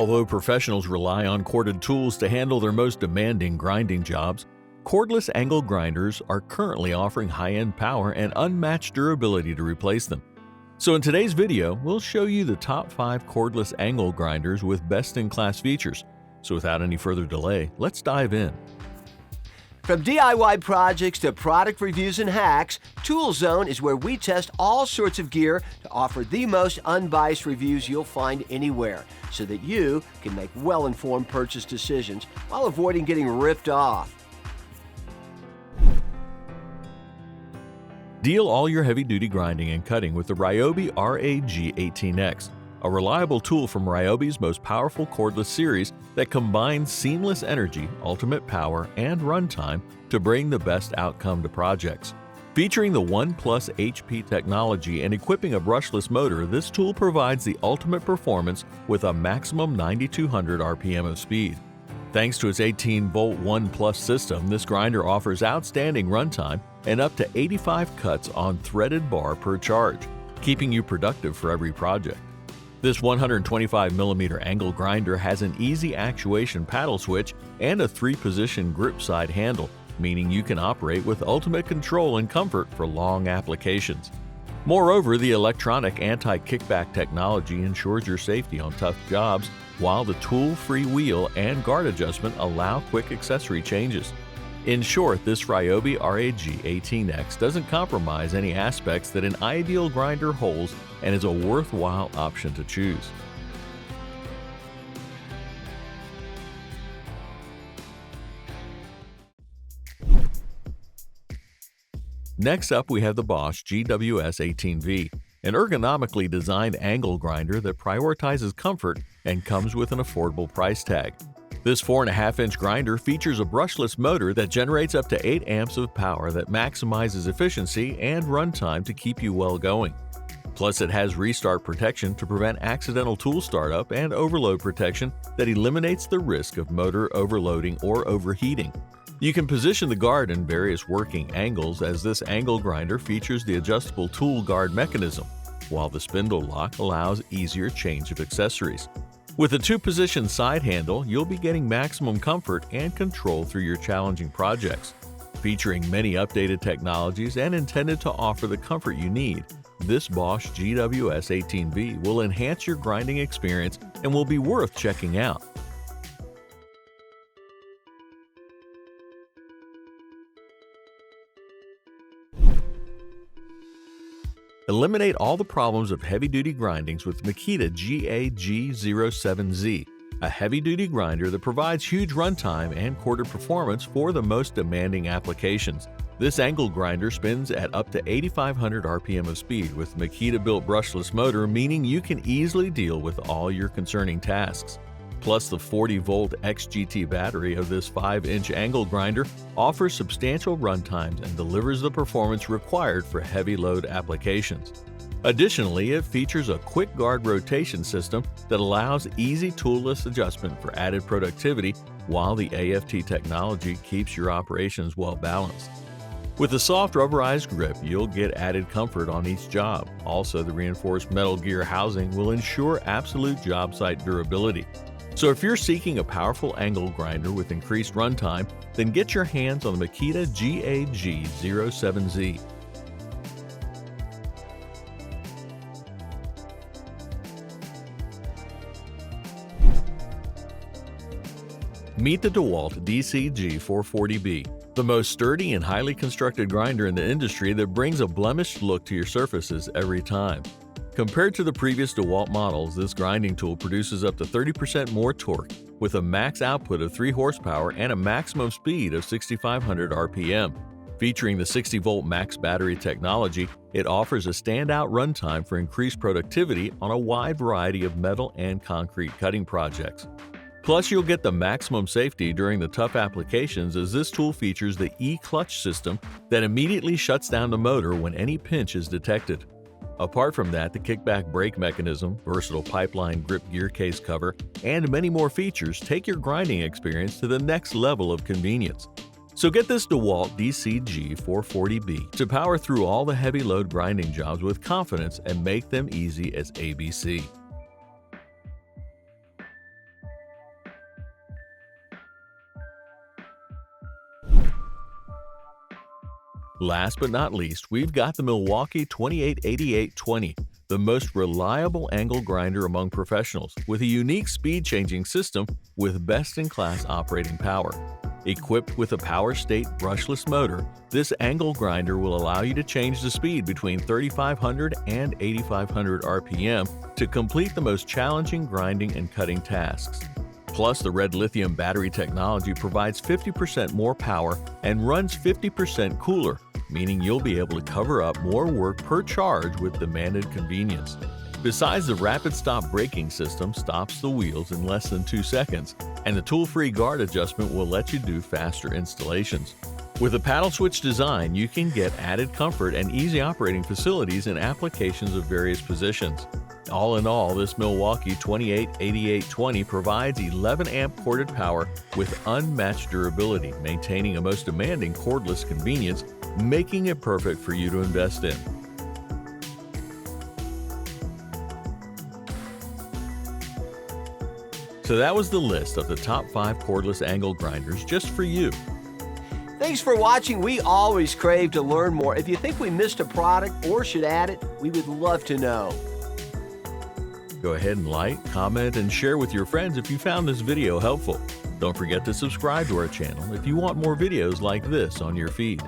Although professionals rely on corded tools to handle their most demanding grinding jobs, cordless angle grinders are currently offering high-end power and unmatched durability to replace them. So in today's video, we'll show you the top 5 cordless angle grinders with best-in-class features. So without any further delay, let's dive in. From DIY projects to product reviews and hacks, Tool Zone is where we test all sorts of gear to offer the most unbiased reviews you'll find anywhere, so that you can make well-informed purchase decisions while avoiding getting ripped off. Deal all your heavy-duty grinding and cutting with the RYOBI RAG18X, a reliable tool from RYOBI's most powerful cordless series that combines seamless energy, ultimate power, and runtime to bring the best outcome to projects. Featuring the 1+ HP technology and equipping a brushless motor, this tool provides the ultimate performance with a maximum 9,200 RPM of speed. Thanks to its 18-volt 1+ system, this grinder offers outstanding runtime and up to 85 cuts on threaded bar per charge, keeping you productive for every project. This 125mm angle grinder has an easy actuation paddle switch and a 3-position grip side handle, meaning you can operate with ultimate control and comfort for long applications. Moreover, the electronic anti-kickback technology ensures your safety on tough jobs, while the tool-free wheel and guard adjustment allow quick accessory changes. In short, this RYOBI RAG18X doesn't compromise any aspects that an ideal grinder holds and is a worthwhile option to choose. Next up, we have the BOSCH GWS18V, an ergonomically designed angle grinder that prioritizes comfort and comes with an affordable price tag. This 4.5-inch grinder features a brushless motor that generates up to 8 amps of power that maximizes efficiency and runtime to keep you well going. Plus, it has restart protection to prevent accidental tool startup and overload protection that eliminates the risk of motor overloading or overheating. You can position the guard in various working angles, as this angle grinder features the adjustable tool guard mechanism, while the spindle lock allows easier change of accessories. With a 2-position side handle, you'll be getting maximum comfort and control through your challenging projects. Featuring many updated technologies and intended to offer the comfort you need, this BOSCH GWS18V will enhance your grinding experience and will be worth checking out. Eliminate all the problems of heavy-duty grindings with Makita GAG07Z, a heavy-duty grinder that provides huge runtime and corded performance for the most demanding applications. This angle grinder spins at up to 8,500 RPM of speed with Makita-built brushless motor, meaning you can easily deal with all your concerning tasks. Plus, the 40-volt XGT battery of this 5-inch angle grinder offers substantial runtimes and delivers the performance required for heavy load applications. Additionally, it features a quick guard rotation system that allows easy toolless adjustment for added productivity, while the AFT technology keeps your operations well balanced. With a soft rubberized grip, you'll get added comfort on each job. Also, the reinforced metal gear housing will ensure absolute job site durability. So if you're seeking a powerful angle grinder with increased runtime, then get your hands on the Makita GAG07Z. Meet the DEWALT DCG440B, the most sturdy and highly constructed grinder in the industry that brings a blemished look to your surfaces every time. Compared to the previous DEWALT models, this grinding tool produces up to 30% more torque, with a max output of 3 horsepower and a maximum speed of 6,500 RPM. Featuring the 60-volt max battery technology, it offers a standout runtime for increased productivity on a wide variety of metal and concrete cutting projects. Plus, you'll get the maximum safety during the tough applications, as this tool features the E-clutch system that immediately shuts down the motor when any pinch is detected. Apart from that, the kickback brake mechanism, versatile pipeline grip gear case cover, and many more features take your grinding experience to the next level of convenience. So get this DEWALT DCG440B to power through all the heavy load grinding jobs with confidence and make them easy as ABC. Last but not least, we've got the Milwaukee 288820, the most reliable angle grinder among professionals, with a unique speed-changing system with best-in-class operating power. Equipped with a power state brushless motor, this angle grinder will allow you to change the speed between 3,500 and 8,500 RPM to complete the most challenging grinding and cutting tasks. Plus, the red lithium battery technology provides 50% more power and runs 50% cooler, meaning you'll be able to cover up more work per charge with demanded convenience. Besides, the rapid stop braking system stops the wheels in less than 2 seconds, and the tool-free guard adjustment will let you do faster installations. With a paddle switch design, you can get added comfort and easy operating facilities in applications of various positions. All in all, this Milwaukee 288820 provides 11 amp corded power with unmatched durability, maintaining a most demanding cordless convenience, making it perfect for you to invest in. So that was the list of the top 5 cordless angle grinders just for you. Thanks for watching. We always crave to learn more. If you think we missed a product or should add it, we would love to know. Go ahead and like, comment, and share with your friends if you found this video helpful. Don't forget to subscribe to our channel if you want more videos like this on your feed.